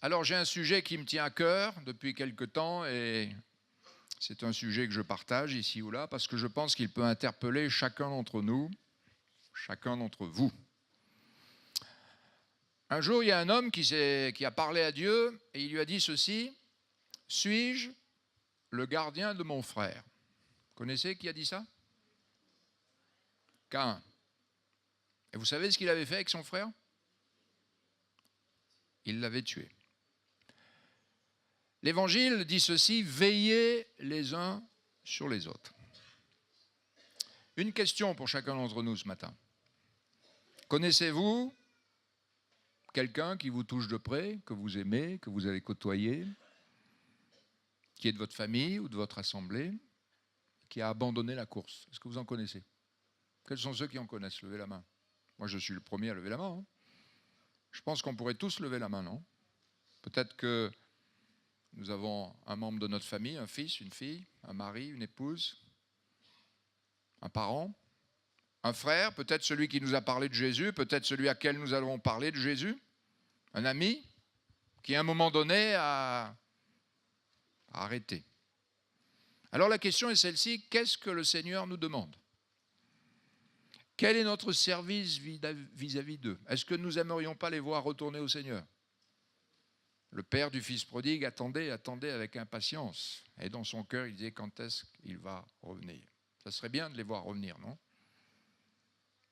Alors j'ai un sujet qui me tient à cœur depuis quelque temps et c'est un sujet que je partage ici ou là parce que je pense qu'il peut interpeller chacun d'entre nous, chacun d'entre vous. Un jour, il y a un homme qui a parlé à Dieu et il lui a dit ceci: « Suis-je le gardien de mon frère ?» Vous connaissez qui a dit ça? Caïn. Et vous savez ce qu'il avait fait avec son frère? Il l'avait tué. L'Évangile dit ceci: veillez les uns sur les autres. Une question pour chacun d'entre nous ce matin. Connaissez-vous quelqu'un qui vous touche de près, que vous aimez, que vous avez côtoyé, qui est de votre famille ou de votre assemblée, qui a abandonné la course? Est-ce que vous en connaissez? Quels sont ceux qui en connaissent? Levez la main. Moi, je suis le premier à lever la main. Je pense qu'on pourrait tous lever la main, non? Peut-être que nous avons un membre de notre famille, un fils, une fille, un mari, une épouse, un parent, un frère, peut-être celui qui nous a parlé de Jésus, peut-être celui à qui nous allons parler de Jésus, un ami qui à un moment donné a arrêté. Alors la question est celle-ci: qu'est-ce que le Seigneur nous demande? Quel est notre service vis-à-vis d'eux? Est-ce que nous n'aimerions pas les voir retourner au Seigneur? Le père du fils prodigue attendait avec impatience. Et dans son cœur, il disait: quand est-ce qu'il va revenir? Ça serait bien de les voir revenir, non?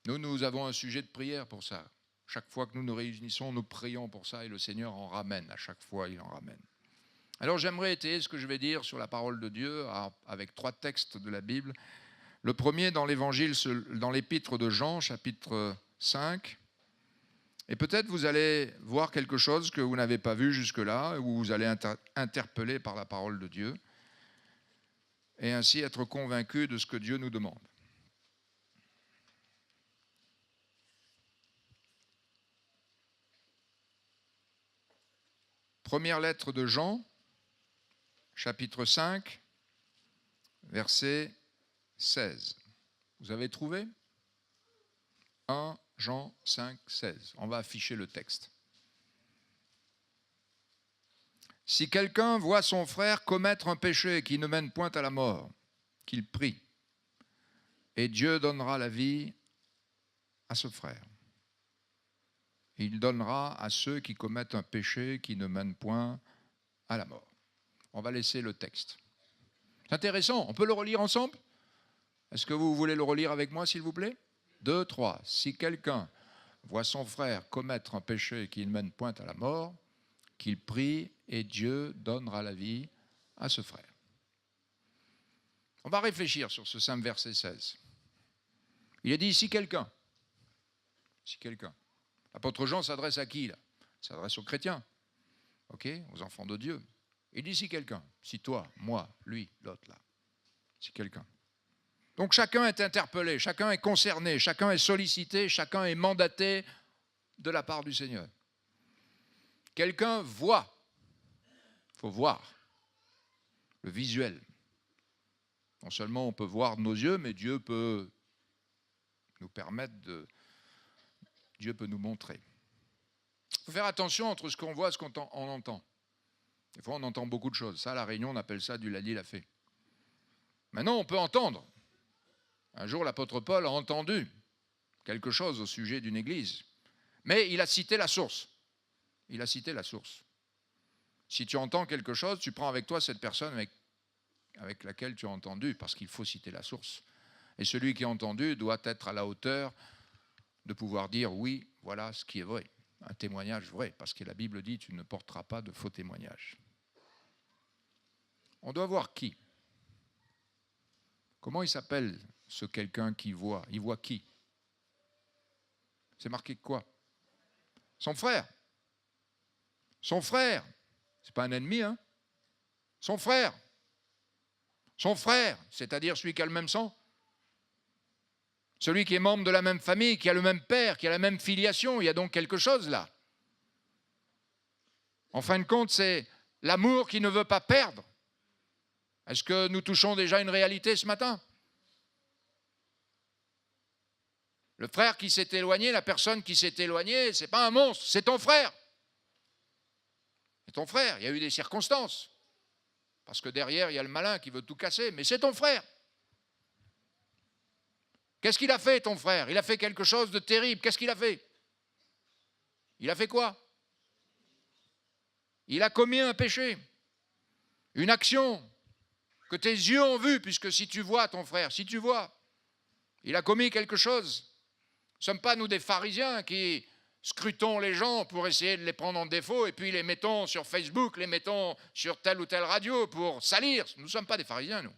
Nous avons un sujet de prière pour ça. Chaque fois que nous nous réunissons, nous prions pour ça et le Seigneur en ramène. À chaque fois, il en ramène. Alors j'aimerais étayer ce que je vais dire sur la parole de Dieu avec 3 textes de la Bible. Le premier dans l'évangile, dans l'épître de Jean, chapitre 5. Et peut-être vous allez voir quelque chose que vous n'avez pas vu jusque-là, où vous allez être interpellé par la parole de Dieu, et ainsi être convaincu de ce que Dieu nous demande. Première lettre de Jean, chapitre 5, verset 16. Vous avez trouvé? 1 Jean 5, 16. On va afficher le texte. Si quelqu'un voit son frère commettre un péché qui ne mène point à la mort, qu'il prie, et Dieu donnera la vie à ce frère. Il donnera à ceux qui commettent un péché qui ne mène point à la mort. On va laisser le texte. C'est intéressant, on peut le relire ensemble? Est-ce que vous voulez le relire avec moi, s'il vous plaît? 2, 3. Si quelqu'un voit son frère commettre un péché qui ne mène point à la mort, qu'il prie et Dieu donnera la vie à ce frère. On va réfléchir sur ce simple verset 16. Il est dit si quelqu'un. L'apôtre Jean s'adresse à qui là? Il s'adresse aux chrétiens, aux enfants de Dieu. Il dit si quelqu'un, si toi, moi, lui, l'autre là, si quelqu'un. Donc chacun est interpellé, chacun est concerné, chacun est sollicité, chacun est mandaté de la part du Seigneur. Quelqu'un voit, il faut voir, le visuel. Non seulement on peut voir de nos yeux, mais Dieu peut nous permettre Dieu peut nous montrer. Il faut faire attention entre ce qu'on voit et ce qu'on entend. Des fois, on entend beaucoup de choses. Ça, à La Réunion, on appelle ça du l'a dit, l'a fait. Maintenant, on peut entendre. Un jour, l'apôtre Paul a entendu quelque chose au sujet d'une église. Mais il a cité la source. Si tu entends quelque chose, tu prends avec toi cette personne avec laquelle tu as entendu, parce qu'il faut citer la source. Et celui qui a entendu doit être à la hauteur de pouvoir dire oui, voilà ce qui est vrai. Un témoignage vrai, parce que la Bible dit tu ne porteras pas de faux témoignages. On doit voir qui? Comment il s'appelle ce quelqu'un qui voit? Il voit qui? C'est marqué quoi? Son frère. Son frère. C'est pas un ennemi, hein? Son frère. Son frère, c'est-à-dire celui qui a le même sang. Celui qui est membre de la même famille, qui a le même père, qui a la même filiation. Il y a donc quelque chose là. En fin de compte, c'est l'amour qui ne veut pas perdre. Est-ce que nous touchons déjà une réalité ce matin? Le frère qui s'est éloigné, la personne qui s'est éloignée, ce n'est pas un monstre, c'est ton frère. ton frère, il y a eu des circonstances. Parce que derrière, il y a le malin qui veut tout casser, mais c'est ton frère. Qu'est-ce qu'il a fait, ton frère? Il a fait quelque chose de terrible. Qu'est-ce qu'il a fait? Il a fait quoi? Il a commis un péché, une action que tes yeux ont vue, puisque si tu vois ton frère, si tu vois, il a commis quelque chose. Nous ne sommes pas, nous, des pharisiens qui scrutons les gens pour essayer de les prendre en défaut et puis les mettons sur Facebook, les mettons sur telle ou telle radio pour salir. Nous ne sommes pas des pharisiens, nous.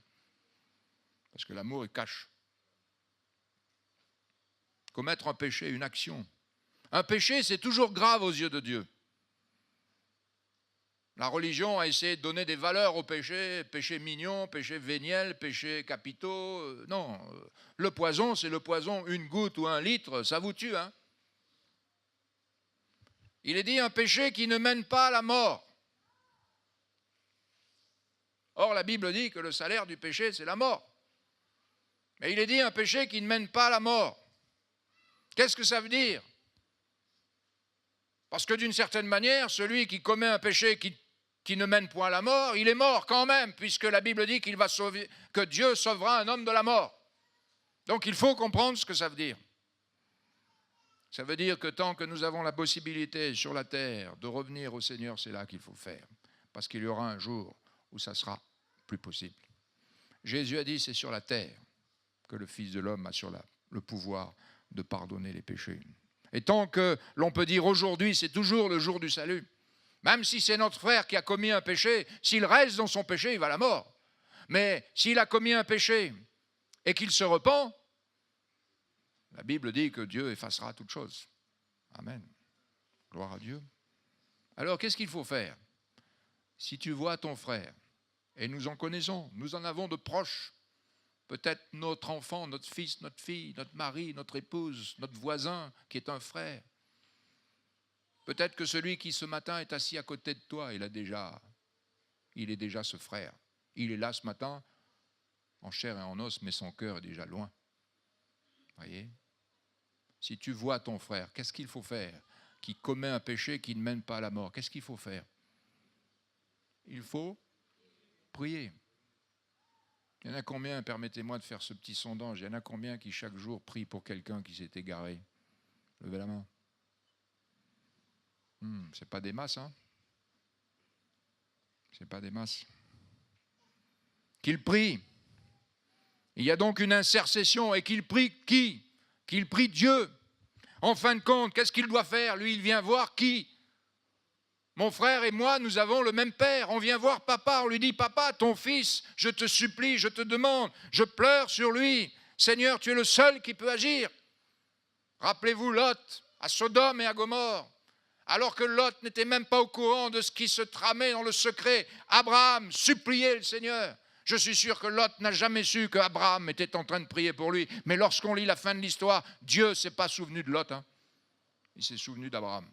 Parce que l'amour, il cache. Commettre un péché, une action. Un péché, c'est toujours grave aux yeux de Dieu. La religion a essayé de donner des valeurs au péché, péché mignon, péché véniel, péché capitaux. Non, le poison, c'est le poison, une goutte ou un litre, ça vous tue. Hein. Il est dit un péché qui ne mène pas à la mort. Or, la Bible dit que le salaire du péché, c'est la mort. Mais il est dit un péché qui ne mène pas à la mort. Qu'est-ce que ça veut dire? Parce que d'une certaine manière, celui qui commet un péché qui ne mène point à la mort, il est mort quand même, puisque la Bible dit qu'il va sauver, que Dieu sauvera un homme de la mort. Donc il faut comprendre ce que ça veut dire. Ça veut dire que tant que nous avons la possibilité sur la terre de revenir au Seigneur, c'est là qu'il faut faire. Parce qu'il y aura un jour où ça sera plus possible. Jésus a dit, c'est sur la terre que le Fils de l'homme a le pouvoir de pardonner les péchés. Et tant que l'on peut dire aujourd'hui, c'est toujours le jour du salut. Même si c'est notre frère qui a commis un péché, s'il reste dans son péché, il va à la mort. Mais s'il a commis un péché et qu'il se repent, la Bible dit que Dieu effacera toutes choses. Amen. Gloire à Dieu. Alors, qu'est-ce qu'il faut faire? Si tu vois ton frère, et nous en connaissons, nous en avons de proches, peut-être notre enfant, notre fils, notre fille, notre mari, notre épouse, notre voisin qui est un frère. Peut-être que celui qui ce matin est assis à côté de toi, il est déjà ce frère. Il est là ce matin, en chair et en os, mais son cœur est déjà loin. Voyez? Si tu vois ton frère, qu'est-ce qu'il faut faire? Qui commet un péché qui ne mène pas à la mort, qu'est-ce qu'il faut faire? Il faut prier. Il y en a combien, permettez-moi de faire ce petit sondage, il y en a combien qui chaque jour prient pour quelqu'un qui s'est égaré? Levez la main. C'est pas des masses, hein? C'est pas des masses. Qu'il prie. Il y a donc une intercession et qu'il prie qui? Qu'il prie Dieu. En fin de compte, qu'est-ce qu'il doit faire? Lui, il vient voir qui? Mon frère et moi, nous avons le même père. On vient voir papa, on lui dit, papa, ton fils, je te supplie, je te demande, je pleure sur lui. Seigneur, tu es le seul qui peut agir. Rappelez-vous Lot, à Sodome et à Gomorrhe. Alors que Lot n'était même pas au courant de ce qui se tramait dans le secret, Abraham suppliait le Seigneur. Je suis sûr que Lot n'a jamais su qu'Abraham était en train de prier pour lui. Mais lorsqu'on lit la fin de l'histoire, Dieu ne s'est pas souvenu de Lot. Hein. Il s'est souvenu d'Abraham.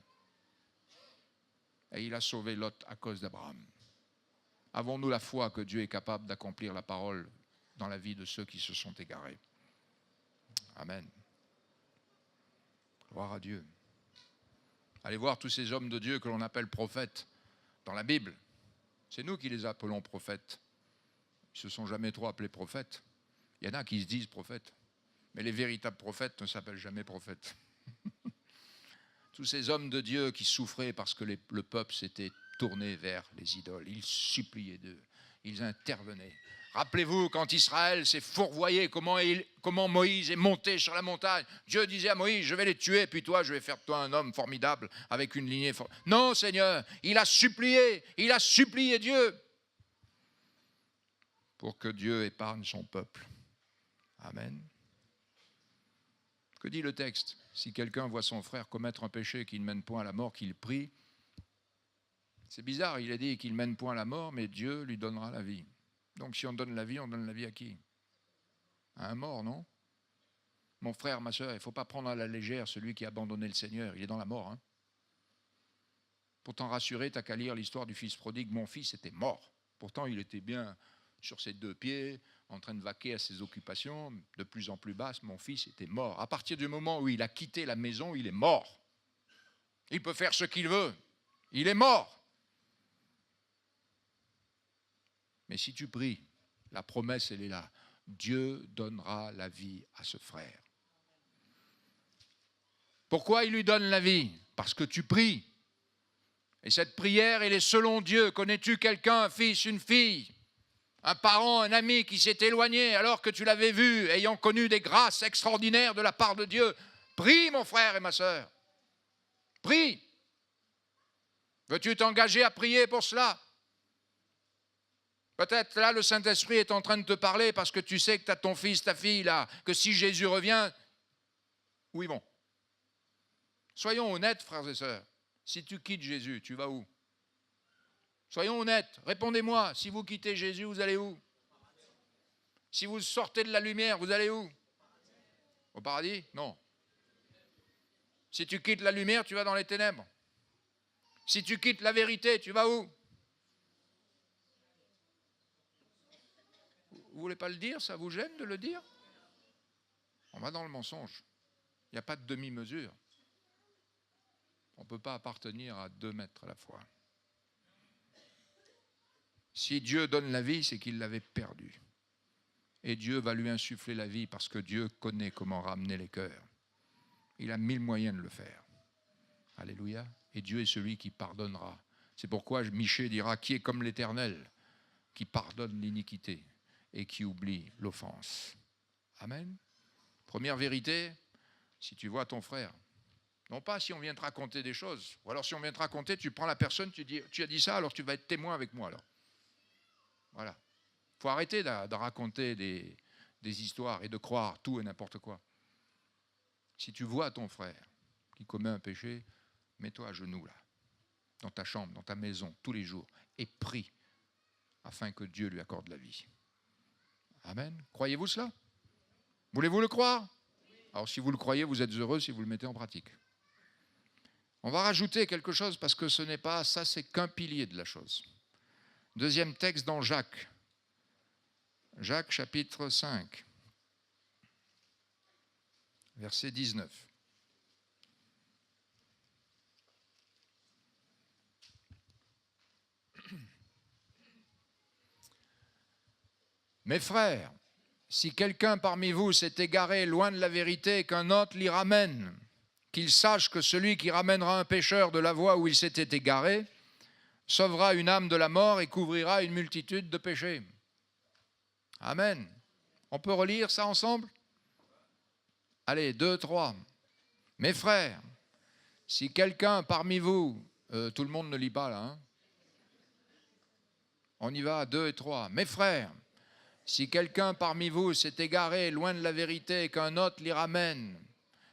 Et il a sauvé Lot à cause d'Abraham. Avons-nous la foi que Dieu est capable d'accomplir la parole dans la vie de ceux qui se sont égarés? Amen. Gloire à Dieu. Allez voir tous ces hommes de Dieu que l'on appelle prophètes dans la Bible. C'est nous qui les appelons prophètes. Ils ne se sont jamais trop appelés prophètes. Il y en a qui se disent prophètes. Mais les véritables prophètes ne s'appellent jamais prophètes. Tous ces hommes de Dieu qui souffraient parce que le peuple s'était tourné vers les idoles. Ils suppliaient d'eux. Ils intervenaient. Rappelez-vous quand Israël s'est fourvoyé, comment Moïse est monté sur la montagne. Dieu disait à Moïse, je vais les tuer, puis toi, je vais faire de toi un homme formidable avec une lignée forte. Non, Seigneur, il a supplié Dieu pour que Dieu épargne son peuple. Amen. Que dit le texte? Si quelqu'un voit son frère commettre un péché qui ne mène point à la mort, qu'il prie. C'est bizarre, il a dit qu'il ne mène point à la mort, mais Dieu lui donnera la vie. Donc si on donne la vie à qui? À un mort, non? Mon frère, ma soeur, il ne faut pas prendre à la légère celui qui a abandonné le Seigneur. Il est dans la mort. Hein. Pour t'en rassurer, tu n'as qu'à lire l'histoire du fils prodigue. Mon fils était mort. Pourtant, il était bien sur ses deux pieds, en train de vaquer à ses occupations, de plus en plus basses. Mon fils était mort. À partir du moment où il a quitté la maison, il est mort. Il peut faire ce qu'il veut. Il est mort. Mais si tu pries, la promesse, elle est là. Dieu donnera la vie à ce frère. Pourquoi il lui donne la vie? Parce que tu pries. Et cette prière, elle est selon Dieu. Connais-tu quelqu'un, un fils, une fille, un parent, un ami qui s'est éloigné alors que tu l'avais vu, ayant connu des grâces extraordinaires de la part de Dieu? Prie, mon frère et ma sœur. Prie. Veux-tu t'engager à prier pour cela? Peut-être là, le Saint-Esprit est en train de te parler parce que tu sais que tu as ton fils, ta fille là, que si Jésus revient, où ils vont? Soyons honnêtes, frères et sœurs. Si tu quittes Jésus, tu vas où? Soyons honnêtes. Répondez-moi. Si vous quittez Jésus, vous allez où? Si vous sortez de la lumière, vous allez où? Au paradis? Non. Si tu quittes la lumière, tu vas dans les ténèbres. Si tu quittes la vérité, tu vas où? Vous ne voulez pas le dire? Ça vous gêne de le dire? On va dans le mensonge. Il n'y a pas de demi-mesure. On ne peut pas appartenir à 2 maîtres à la fois. Si Dieu donne la vie, c'est qu'il l'avait perdue. Et Dieu va lui insuffler la vie parce que Dieu connaît comment ramener les cœurs. Il a 1000 moyens de le faire. Alléluia. Et Dieu est celui qui pardonnera. C'est pourquoi Michée dira, qui est comme l'Éternel, qui pardonne l'iniquité et qui oublie l'offense. Amen. Première vérité, si tu vois ton frère, non pas si on vient te raconter des choses, ou alors si on vient te raconter, tu prends la personne, tu dis, tu as dit ça, alors tu vas être témoin avec moi. Alors. Voilà. Il faut arrêter de raconter des histoires et de croire tout et n'importe quoi. Si tu vois ton frère qui commet un péché, mets-toi à genoux là, dans ta chambre, dans ta maison, tous les jours, et prie afin que Dieu lui accorde la vie. Amen. Croyez-vous cela? Voulez-vous le croire? Alors si vous le croyez, vous êtes heureux si vous le mettez en pratique. On va rajouter quelque chose parce que ce n'est pas ça, c'est qu'un pilier de la chose. Deuxième texte dans Jacques. Jacques chapitre 5, verset 19. Mes frères, si quelqu'un parmi vous s'est égaré loin de la vérité et qu'un autre l'y ramène, qu'il sache que celui qui ramènera un pécheur de la voie où il s'était égaré sauvera une âme de la mort et couvrira une multitude de péchés. Amen. On peut relire ça ensemble? Allez, 2, 3. Mes frères, si quelqu'un parmi vous, tout le monde ne lit pas là, hein? On y va, 2 et 3. Mes frères, si quelqu'un parmi vous s'est égaré loin de la vérité et qu'un autre l'y ramène,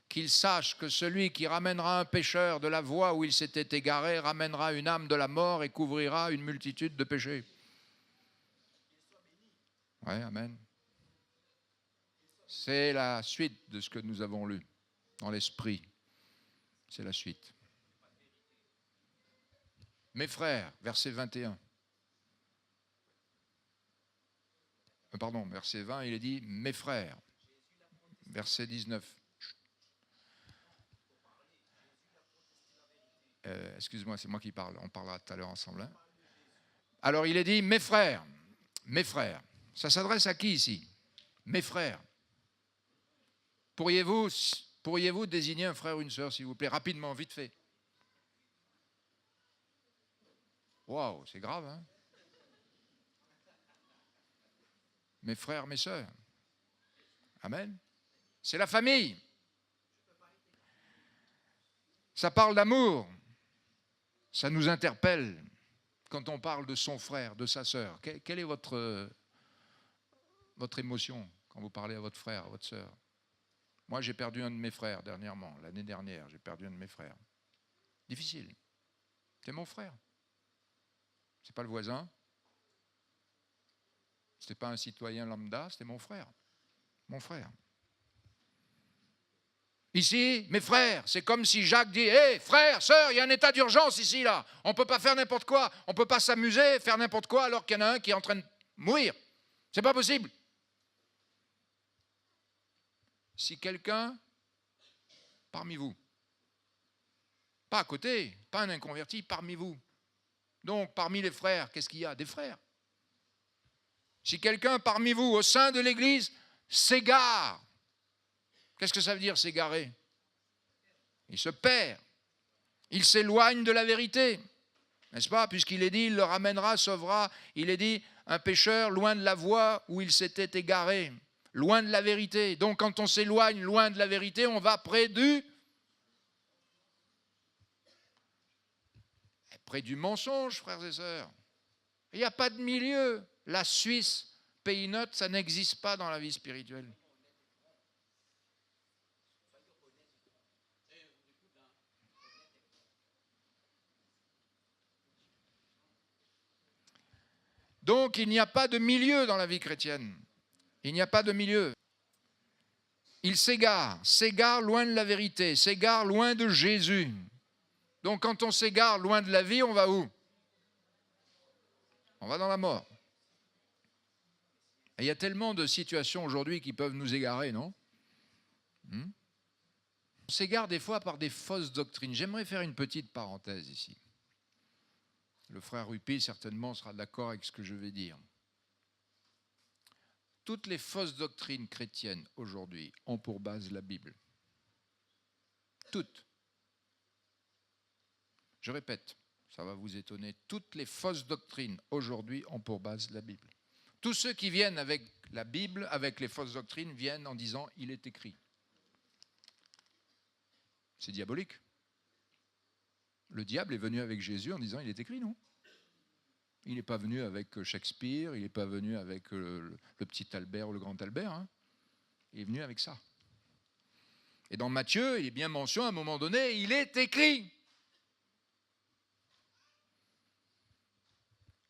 qu'il sache que celui qui ramènera un pécheur de la voie où il s'était égaré ramènera une âme de la mort et couvrira une multitude de péchés. Oui, amen. C'est la suite de ce que nous avons lu dans l'esprit. C'est la suite. Mes frères, verset 21. Pardon, verset 20, il est dit, mes frères. Verset 19. Excuse-moi, c'est moi qui parle. On parlera tout à l'heure ensemble. Hein. Alors, il est dit, mes frères. Mes frères. Ça s'adresse à qui ici? Mes frères. Pourriez-vous désigner un frère ou une sœur, s'il vous plaît, rapidement, vite fait? Waouh, c'est grave, hein? Mes frères, mes sœurs. Amen. C'est la famille. Ça parle d'amour. Ça nous interpelle quand on parle de son frère, de sa sœur. Quelle est votre émotion quand vous parlez à votre frère, à votre sœur? Moi, j'ai perdu un de mes frères dernièrement, l'année dernière, j'ai perdu un de mes frères. Difficile. C'est mon frère. C'est pas le voisin. C'était pas un citoyen lambda, c'était mon frère. Mon frère. Ici, mes frères, c'est comme si Jacques dit, hé, frère, sœur, il y a un état d'urgence ici, là. On ne peut pas faire n'importe quoi. On ne peut pas s'amuser, faire n'importe quoi, alors qu'il y en a un qui est en train de mourir. C'est pas possible. Si quelqu'un, parmi vous, pas à côté, pas un inconverti, parmi vous. Donc, parmi les frères, qu'est-ce qu'il y a? Des frères. Si quelqu'un parmi vous, au sein de l'Église, s'égare, qu'est-ce que ça veut dire s'égarer? Il se perd, il s'éloigne de la vérité, n'est-ce pas? Puisqu'il est dit, il le ramènera, sauvera, il est dit, un pécheur loin de la voie où il s'était égaré, loin de la vérité. Donc quand on s'éloigne loin de la vérité, on va près du mensonge, frères et sœurs. Il n'y a pas de milieu. La Suisse, pays neutre, ça n'existe pas dans la vie spirituelle. Donc il n'y a pas de milieu dans la vie chrétienne. Il n'y a pas de milieu. Il s'égare loin de la vérité, s'égare loin de Jésus. Donc quand on s'égare loin de la vie, on va où? On va dans la mort. Et il y a tellement de situations aujourd'hui qui peuvent nous égarer, non? On s'égare des fois par des fausses doctrines. J'aimerais faire une petite parenthèse ici. Le frère Rupi certainement sera d'accord avec ce que je vais dire. Toutes les fausses doctrines chrétiennes aujourd'hui ont pour base la Bible. Toutes. Je répète, ça va vous étonner, toutes les fausses doctrines aujourd'hui ont pour base la Bible. Tous ceux qui viennent avec la Bible, avec les fausses doctrines, viennent en disant « il est écrit ». C'est diabolique. Le diable est venu avec Jésus en disant « il est écrit », non? Il n'est pas venu avec Shakespeare, il n'est pas venu avec le petit Albert ou le grand Albert. Hein. Il est venu avec ça. Et dans Matthieu, il est bien mentionné à un moment donné, il est écrit.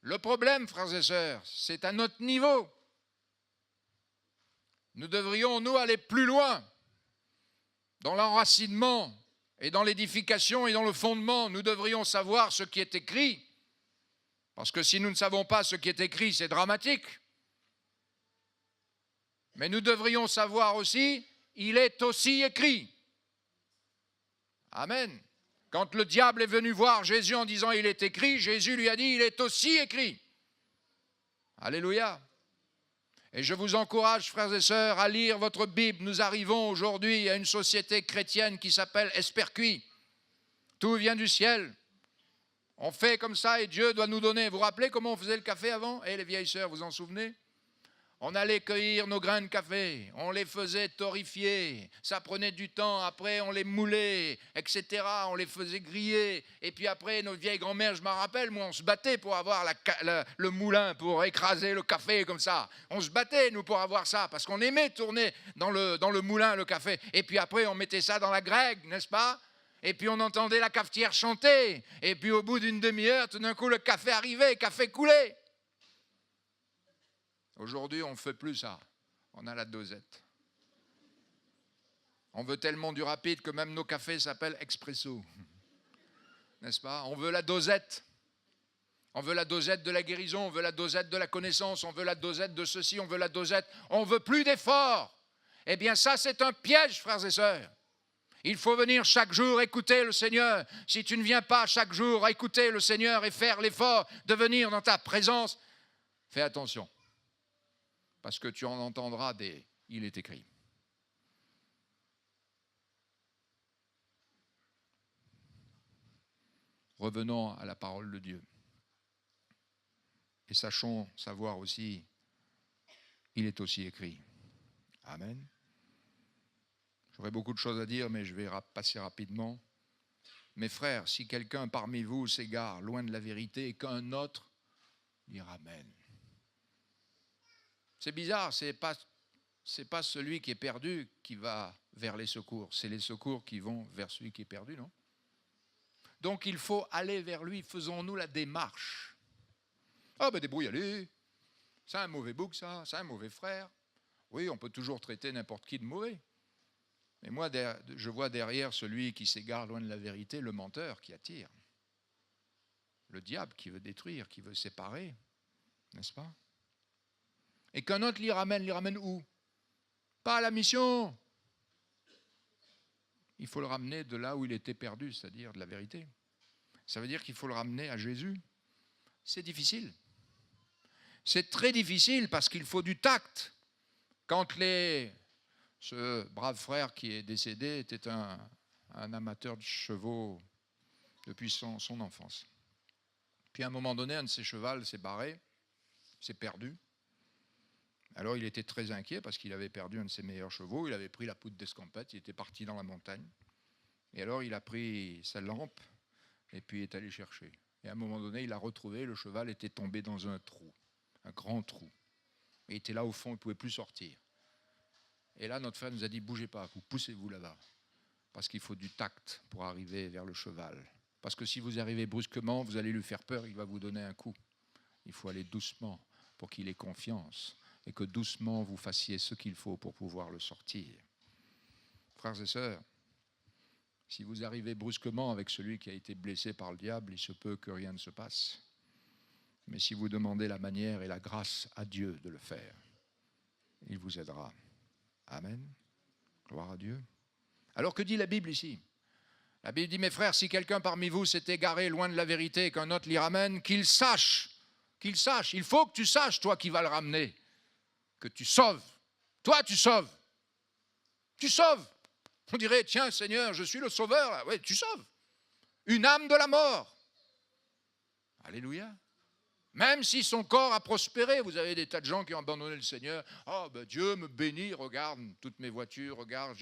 Le problème, frères et sœurs, c'est à notre niveau. Nous devrions, nous, aller plus loin dans l'enracinement et dans l'édification et dans le fondement. Nous devrions savoir ce qui est écrit. Parce que si nous ne savons pas ce qui est écrit, c'est dramatique. Mais nous devrions savoir aussi, il est aussi écrit. Amen. Quand le diable est venu voir Jésus en disant il est écrit, Jésus lui a dit il est aussi écrit. Alléluia. Et je vous encourage, frères et sœurs, à lire votre Bible. Nous arrivons aujourd'hui à une société chrétienne qui s'appelle Espercuit. Tout vient du ciel. On fait comme ça et Dieu doit nous donner. Vous vous rappelez comment on faisait le café avant? Les vieilles sœurs, vous en souvenez? On allait cueillir nos grains de café, on les faisait torréfier, ça prenait du temps, après on les moulait, etc. On les faisait griller, et puis après nos vieilles grand-mères, je m'en rappelle, moi on se battait pour avoir le moulin, pour écraser le café comme ça. On se battait nous pour avoir ça, parce qu'on aimait tourner dans le moulin le café, et puis après on mettait ça dans la grègue, n'est-ce pas? Et puis on entendait la cafetière chanter, et puis au bout d'une demi-heure, tout d'un coup le café arrivait, café coulé. Aujourd'hui, on ne fait plus ça. On a la dosette. On veut tellement du rapide que même nos cafés s'appellent expresso. N'est-ce pas? On veut la dosette. On veut la dosette de la guérison, on veut la dosette de la connaissance, on veut la dosette de ceci, on veut la dosette. On ne veut plus d'efforts. Eh bien ça, c'est un piège, frères et sœurs. Il faut venir chaque jour écouter le Seigneur. Si tu ne viens pas chaque jour écouter le Seigneur et faire l'effort de venir dans ta présence, fais attention. Parce que tu en entendras des « il est écrit ». Revenons à la parole de Dieu. Et sachons savoir aussi, il est aussi écrit. Amen. J'aurais beaucoup de choses à dire, mais je vais passer rapidement. Mes frères, si quelqu'un parmi vous s'égare loin de la vérité et qu'un autre dira Amen. C'est bizarre, c'est pas celui qui est perdu qui va vers les secours, c'est les secours qui vont vers celui qui est perdu, non? Donc il faut aller vers lui, faisons-nous la démarche. Ah ben débrouille-allez, c'est un mauvais bouc ça, c'est un mauvais frère. Oui, on peut toujours traiter n'importe qui de mauvais. Mais moi, je vois derrière celui qui s'égare loin de la vérité, le menteur qui attire. Le diable qui veut détruire, qui veut séparer, n'est-ce pas? Et qu'un autre l'y ramène où? Pas à la mission. Il faut le ramener de là où il était perdu, c'est-à-dire de la vérité. Ça veut dire qu'il faut le ramener à Jésus. C'est difficile. C'est très difficile parce qu'il faut du tact. Quand ce brave frère qui est décédé était un amateur de chevaux depuis son enfance. Puis à un moment donné, un de ses chevals s'est barré, s'est perdu. Alors il était très inquiet parce qu'il avait perdu un de ses meilleurs chevaux. Il avait pris la poudre d'escampette, il était parti dans la montagne. Et alors il a pris sa lampe et puis il est allé chercher. Et à un moment donné, il l'a retrouvé, le cheval était tombé dans un trou, un grand trou. Il était là au fond, il ne pouvait plus sortir. Et là, notre frère nous a dit, bougez pas, vous poussez-vous là-bas. Parce qu'il faut du tact pour arriver vers le cheval. Parce que si vous arrivez brusquement, vous allez lui faire peur, il va vous donner un coup. Il faut aller doucement pour qu'il ait confiance et que doucement vous fassiez ce qu'il faut pour pouvoir le sortir. Frères et sœurs, si vous arrivez brusquement avec celui qui a été blessé par le diable, il se peut que rien ne se passe. Mais si vous demandez la manière et la grâce à Dieu de le faire, il vous aidera. Amen. Gloire à Dieu. Alors que dit la Bible ici? La Bible dit, mes frères, si quelqu'un parmi vous s'est égaré loin de la vérité et qu'un autre l'y ramène, qu'il sache, il faut que tu saches, toi qui vas le ramener, que tu sauves. Toi, tu sauves. Tu sauves. On dirait, tiens Seigneur, je suis le sauveur. Là. Oui, tu sauves. Une âme de la mort. Alléluia. Même si son corps a prospéré, vous avez des tas de gens qui ont abandonné le Seigneur. Oh, ben Dieu me bénit, regarde toutes mes voitures, regarde,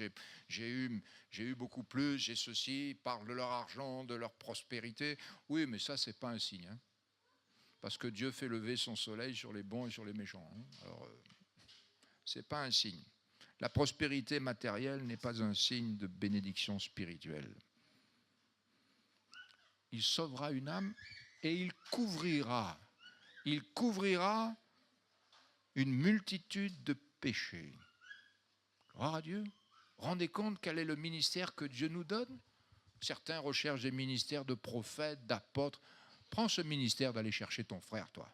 j'ai eu beaucoup plus, j'ai ceci, ils parlent de leur argent, de leur prospérité. Oui, mais ça, ce n'est pas un signe. Hein. Parce que Dieu fait lever son soleil sur les bons et sur les méchants. Hein. Alors, ce n'est pas un signe. La prospérité matérielle n'est pas un signe de bénédiction spirituelle. Il sauvera une âme et il couvrira une multitude de péchés. Gloire à Dieu. Rendez compte quel est le ministère que Dieu nous donne? Certains recherchent des ministères de prophètes, d'apôtres. Prends ce ministère d'aller chercher ton frère, toi.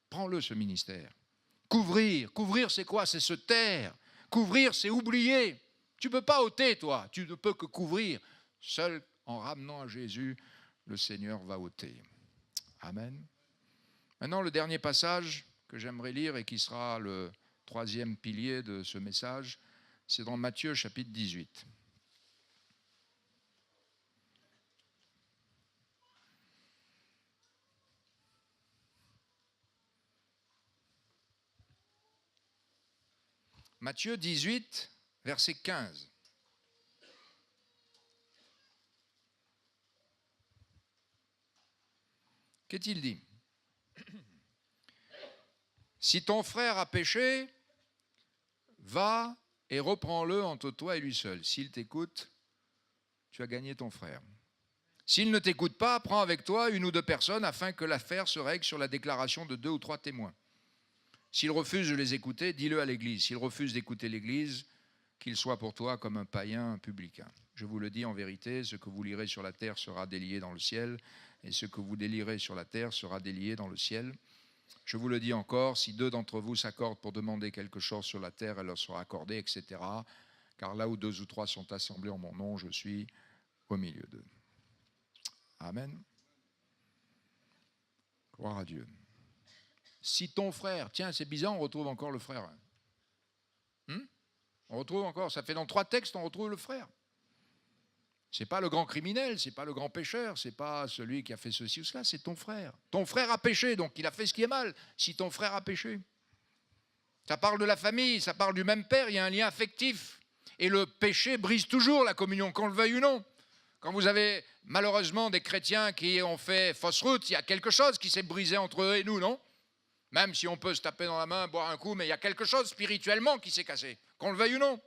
Prends-le, ce ministère. Couvrir c'est quoi? C'est se taire. Couvrir, c'est oublier. Tu ne peux pas ôter, toi. Tu ne peux que couvrir. Seul en ramenant à Jésus, le Seigneur va ôter. Amen. Maintenant, le dernier passage que j'aimerais lire et qui sera le troisième pilier de ce message, c'est dans Matthieu chapitre 18. Matthieu 18, verset 15. Qu'est-il dit? Si ton frère a péché, va et reprends-le entre toi et lui seul. S'il t'écoute, tu as gagné ton frère. S'il ne t'écoute pas, prends avec toi une ou deux personnes afin que l'affaire se règle sur la déclaration de 2 ou 3 témoins. S'il refuse de les écouter, dis-le à l'Église. S'il refuse d'écouter l'Église, qu'il soit pour toi comme un païen, un publicain. Je vous le dis en vérité, ce que vous lirez sur la terre sera délié dans le ciel, et ce que vous délierez sur la terre sera délié dans le ciel. Je vous le dis encore, si 2 d'entre vous s'accordent pour demander quelque chose sur la terre, elle leur sera accordée, etc. Car là où 2 ou 3 sont assemblés en mon nom, je suis au milieu d'eux. Amen. Gloire à Dieu. Si ton frère, tiens, c'est bizarre, on retrouve encore le frère. On retrouve encore, ça fait dans 3 textes, on retrouve le frère. C'est pas le grand criminel, c'est pas le grand pécheur, c'est pas celui qui a fait ceci ou cela, c'est ton frère. Ton frère a péché, donc il a fait ce qui est mal, si ton frère a péché. Ça parle de la famille, ça parle du même père, il y a un lien affectif. Et le péché brise toujours la communion, qu'on le veuille ou non. Quand vous avez malheureusement des chrétiens qui ont fait fausse route, il y a quelque chose qui s'est brisé entre eux et nous, non? Même si on peut se taper dans la main, boire un coup, mais il y a quelque chose spirituellement qui s'est cassé, qu'on le veuille ou non.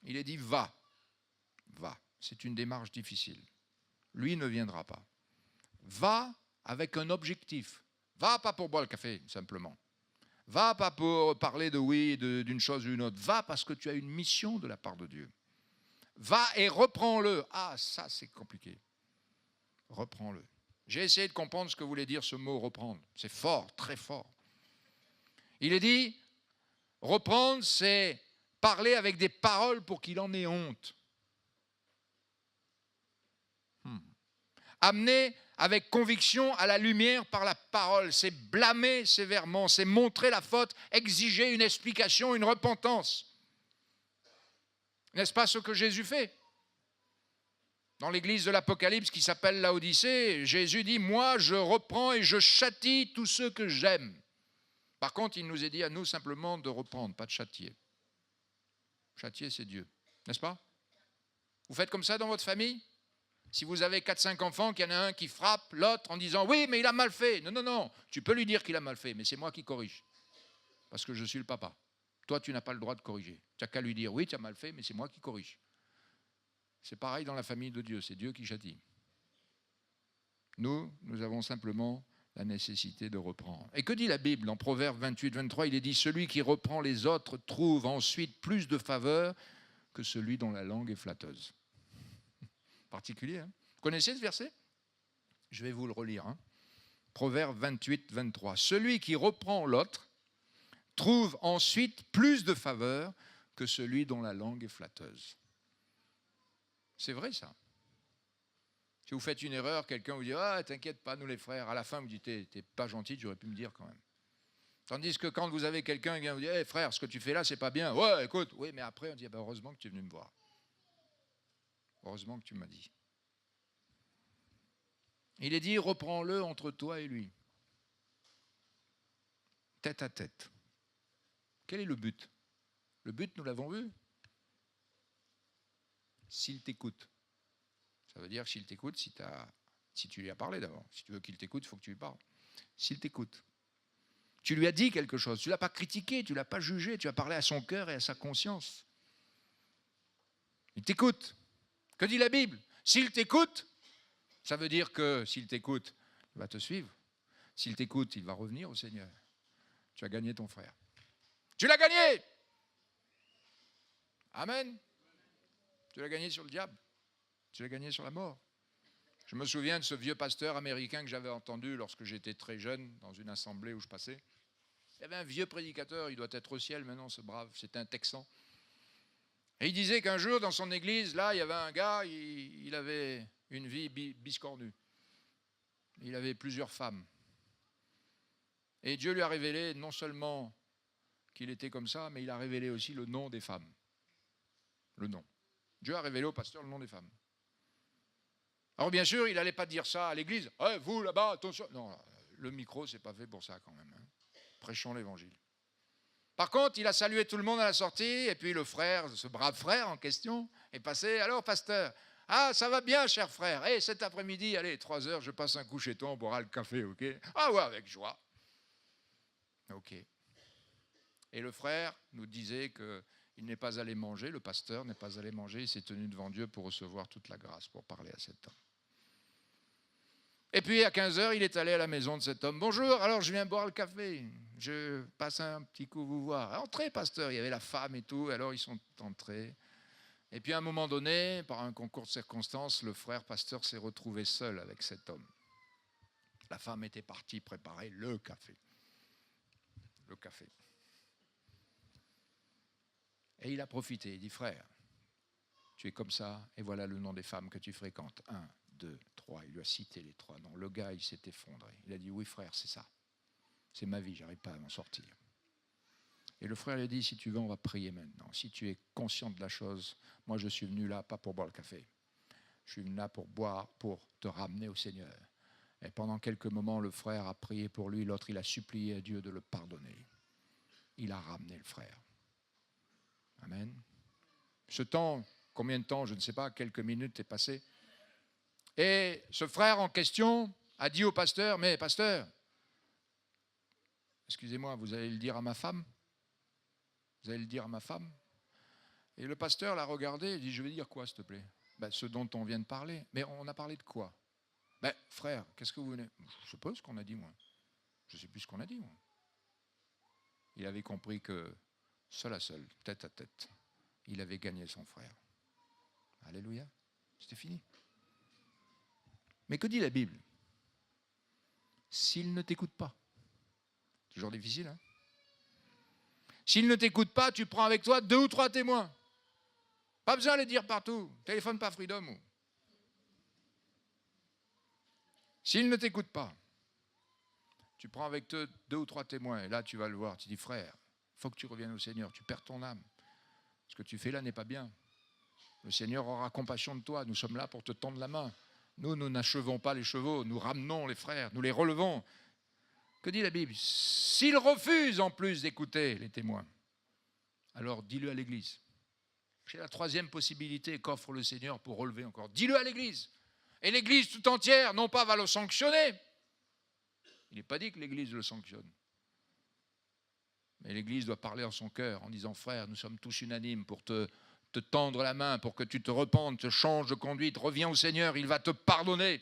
Il est dit, va. C'est une démarche difficile. Lui ne viendra pas. Va avec un objectif. Va pas pour boire le café, simplement. Va pas pour parler d'une chose ou d'une autre. Va parce que tu as une mission de la part de Dieu. Va et reprends-le. Ah, ça c'est compliqué. Reprends-le. J'ai essayé de comprendre ce que voulait dire ce mot reprendre. C'est fort, très fort. Il est dit, reprendre, c'est parler avec des paroles pour qu'il en ait honte. Amener avec conviction à la lumière par la parole. C'est blâmer sévèrement, c'est montrer la faute, exiger une explication, une repentance. N'est-ce pas ce que Jésus fait? Dans l'église de l'Apocalypse qui s'appelle Laodicée, Jésus dit « Moi, je reprends et je châtie tous ceux que j'aime. » Par contre, il nous est dit à nous simplement de reprendre, pas de châtier. Châtier, c'est Dieu, n'est-ce pas? Vous faites comme ça dans votre famille? Si vous avez 4-5 enfants, qu'il y en a un qui frappe l'autre en disant « Oui, mais il a mal fait. » Non, non, non, tu peux lui dire qu'il a mal fait, mais c'est moi qui corrige. Parce que je suis le papa. Toi, tu n'as pas le droit de corriger. Tu n'as qu'à lui dire « Oui, tu as mal fait, mais c'est moi qui corrige. » C'est pareil dans la famille de Dieu, c'est Dieu qui châtie. Nous avons simplement la nécessité de reprendre. Et que dit la Bible? En Proverbe 28-23, il est dit « Celui qui reprend les autres trouve ensuite plus de faveur que celui dont la langue est flatteuse. » Particulier, hein? Vous connaissez ce verset? Je vais vous le relire. Hein? Proverbe 28-23. Celui qui reprend l'autre trouve ensuite plus de faveur que celui dont la langue est flatteuse. C'est vrai ça. Si vous faites une erreur, quelqu'un vous dit « Ah, t'inquiète pas, nous les frères », à la fin vous dites « T'es pas gentil, tu aurais pu me dire quand même. » Tandis que quand vous avez quelqu'un qui vient vous dire « Hey, frère, ce que tu fais là, c'est pas bien. »« Ouais, écoute. » Oui, mais après on dit « Heureusement que tu es venu me voir. Heureusement que tu m'as dit. » Il est dit « Reprends-le entre toi et lui. » Tête à tête. Quel est le but? Le but, nous l'avons vu. S'il t'écoute. Ça veut dire que s'il t'écoute, si tu lui as parlé d'abord. Si tu veux qu'il t'écoute, il faut que tu lui parles. S'il t'écoute. Tu lui as dit quelque chose. Tu ne l'as pas critiqué, tu ne l'as pas jugé. Tu as parlé à son cœur et à sa conscience. Il t'écoute. Que dit la Bible? S'il t'écoute, ça veut dire que s'il t'écoute, il va te suivre. S'il t'écoute, il va revenir au Seigneur. Tu as gagné ton frère. Tu l'as gagné! Amen. Tu l'as gagné sur le diable. Tu l'as gagné sur la mort. Je me souviens de ce vieux pasteur américain que j'avais entendu lorsque j'étais très jeune, dans une assemblée où je passais. Il y avait un vieux prédicateur, il doit être au ciel maintenant, ce brave, c'était un Texan. Et il disait qu'un jour, dans son église, là, il y avait un gars, il avait une vie biscornue. Il avait plusieurs femmes. Et Dieu lui a révélé non seulement qu'il était comme ça, mais il a révélé aussi le nom des femmes. Le nom. Dieu a révélé au pasteur le nom des femmes. Alors bien sûr, il n'allait pas dire ça à l'église. Hey, vous là-bas, attention. Non, le micro, c'est pas fait pour ça quand même. Hein. Prêchons l'évangile. Par contre, il a salué tout le monde à la sortie, et puis le frère, ce brave frère en question, est passé. Alors, pasteur, ah, ça va bien, cher frère. Et cet après-midi, allez, 3 heures, je passe un coup chez toi, on boira le café, ok? Ah ouais, avec joie. Ok. Et le frère nous disait qu'il n'est pas allé manger, le pasteur n'est pas allé manger, il s'est tenu devant Dieu pour recevoir toute la grâce, pour parler à cet homme. Et puis à 15 heures, il est allé à la maison de cet homme. Bonjour, alors je viens boire le café. Je passe un petit coup vous voir. Entrez, pasteur. Il y avait la femme et tout. Alors ils sont entrés. Et puis à un moment donné, par un concours de circonstances, le frère pasteur s'est retrouvé seul avec cet homme. La femme était partie préparer le café. Le café. Et il a profité. Il dit, frère, tu es comme ça, et voilà le nom des femmes que tu fréquentes. 1, 2, 3. Il lui a cité les 3 noms. Le gars, il s'est effondré. Il a dit, oui frère, c'est ça. C'est ma vie, j'arrive pas à m'en sortir. Et le frère lui a dit, si tu veux, on va prier maintenant. Si tu es conscient de la chose, moi je suis venu là, pas pour boire le café. Je suis venu là pour boire, pour te ramener au Seigneur. Et pendant quelques moments, le frère a prié pour lui, l'autre, il a supplié à Dieu de le pardonner. Il a ramené le frère. Amen. Ce temps, combien de temps, je ne sais pas, quelques minutes est passé. Et ce frère en question a dit au pasteur, mais pasteur, excusez-moi, vous allez le dire à ma femme? Vous allez le dire à ma femme? Et le pasteur l'a regardé et dit, je vais dire quoi, s'il te plaît? Ben, ce dont on vient de parler. Mais on a parlé de quoi? Ben, frère, qu'est-ce que vous venez? Je sais pas ce qu'on a dit, moi. Je ne sais plus ce qu'on a dit, moi. Il avait compris que seul à seul, tête à tête, il avait gagné son frère. Alléluia. C'était fini. Mais que dit la Bible? S'il ne t'écoute pas. Toujours difficile, hein? S'il ne t'écoute pas, tu prends avec toi 2 ou 3 témoins. Pas besoin de les dire partout. Téléphone pas Freedom. S'il ne t'écoute pas, tu prends avec toi 2 ou 3 témoins, et là tu vas le voir, tu dis frère, il faut que tu reviennes au Seigneur, tu perds ton âme. Ce que tu fais là n'est pas bien. Le Seigneur aura compassion de toi, nous sommes là pour te tendre la main. Nous n'achevons pas les chevaux, nous ramenons les frères, nous les relevons. Que dit la Bible? S'ils refusent en plus d'écouter les témoins, alors dis-le à l'Église. C'est la 3e possibilité qu'offre le Seigneur pour relever encore. Dis-le à l'Église. Et l'Église tout entière, non pas va le sanctionner. Il n'est pas dit que l'Église le sanctionne. Mais l'Église doit parler en son cœur en disant, frère, nous sommes tous unanimes pour te tendre la main, pour que tu te repentes, te changes de conduite, reviens au Seigneur, il va te pardonner.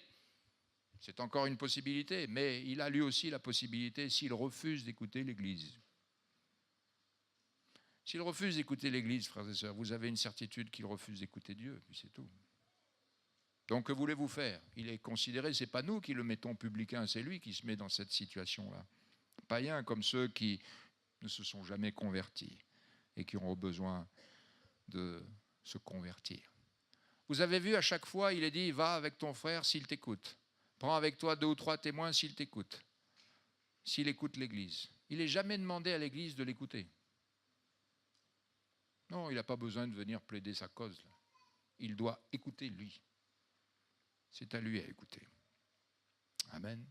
C'est encore une possibilité, mais il a lui aussi la possibilité s'il refuse d'écouter l'Église. S'il refuse d'écouter l'Église, frères et sœurs, vous avez une certitude qu'il refuse d'écouter Dieu, puis c'est tout. Donc que voulez-vous faire? Il est considéré, ce n'est pas nous qui le mettons publicain, c'est lui qui se met dans cette situation-là. Païens comme ceux qui ne se sont jamais convertis et qui auront besoin de se convertir. Vous avez vu, à chaque fois, il est dit, va avec ton frère s'il t'écoute. Prends avec toi 2 ou 3 témoins s'il t'écoute. S'il écoute l'Église. Il n'est jamais demandé à l'Église de l'écouter. Non, il n'a pas besoin de venir plaider sa cause. Là. Il doit écouter lui. C'est à lui à écouter. Amen.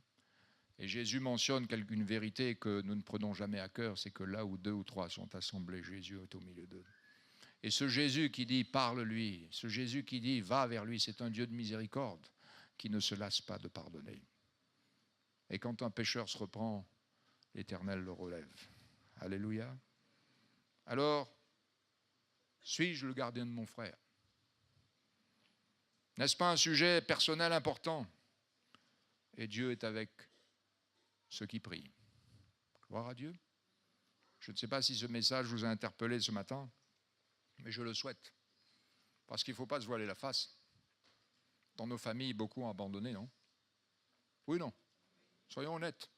Et Jésus mentionne une vérité que nous ne prenons jamais à cœur, c'est que là où 2 ou 3 sont assemblés, Jésus est au milieu d'eux. Et ce Jésus qui dit, parle-lui, ce Jésus qui dit, va vers lui, c'est un Dieu de miséricorde qui ne se lasse pas de pardonner. Et quand un pécheur se reprend, l'Éternel le relève. Alléluia. Alors, suis-je le gardien de mon frère? N'est-ce pas un sujet personnel important? Et Dieu est avec ceux qui prient. Gloire à Dieu. Je ne sais pas si ce message vous a interpellé ce matin, mais je le souhaite. Parce qu'il ne faut pas se voiler la face. Dans nos familles, beaucoup ont abandonné, non? Oui, non. Soyons honnêtes.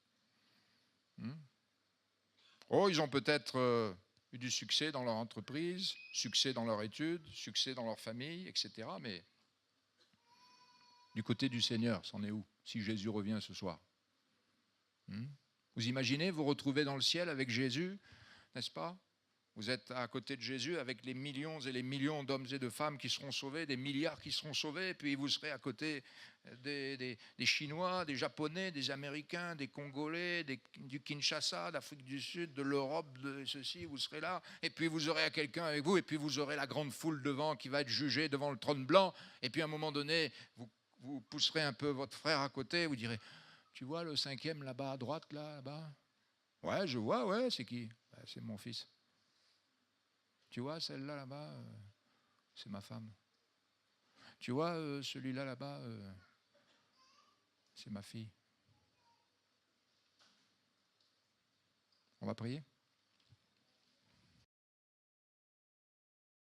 Oh, ils ont peut-être eu du succès dans leur entreprise, succès dans leur étude, succès dans leur famille, etc. Mais du côté du Seigneur, c'en est où, si Jésus revient ce soir? Vous imaginez vous retrouver dans le ciel avec Jésus, n'est-ce pas? Vous êtes à côté de Jésus avec les millions et les millions d'hommes et de femmes qui seront sauvés, des milliards qui seront sauvés, et puis vous serez à côté des Chinois, des Japonais, des Américains, des Congolais, du Kinshasa, d'Afrique du Sud, de l'Europe, de ceci, vous serez là, et puis vous aurez quelqu'un avec vous, et puis vous aurez la grande foule devant qui va être jugée devant le trône blanc, et puis à un moment donné, vous pousserez un peu votre frère à côté, vous direz, tu vois le 5e là-bas à droite, là-bas? Ouais, je vois, ouais, c'est qui? Ben, c'est mon fils. Tu vois, celle-là, là-bas, c'est ma femme. Tu vois, celui-là, là-bas, c'est ma fille. On va prier?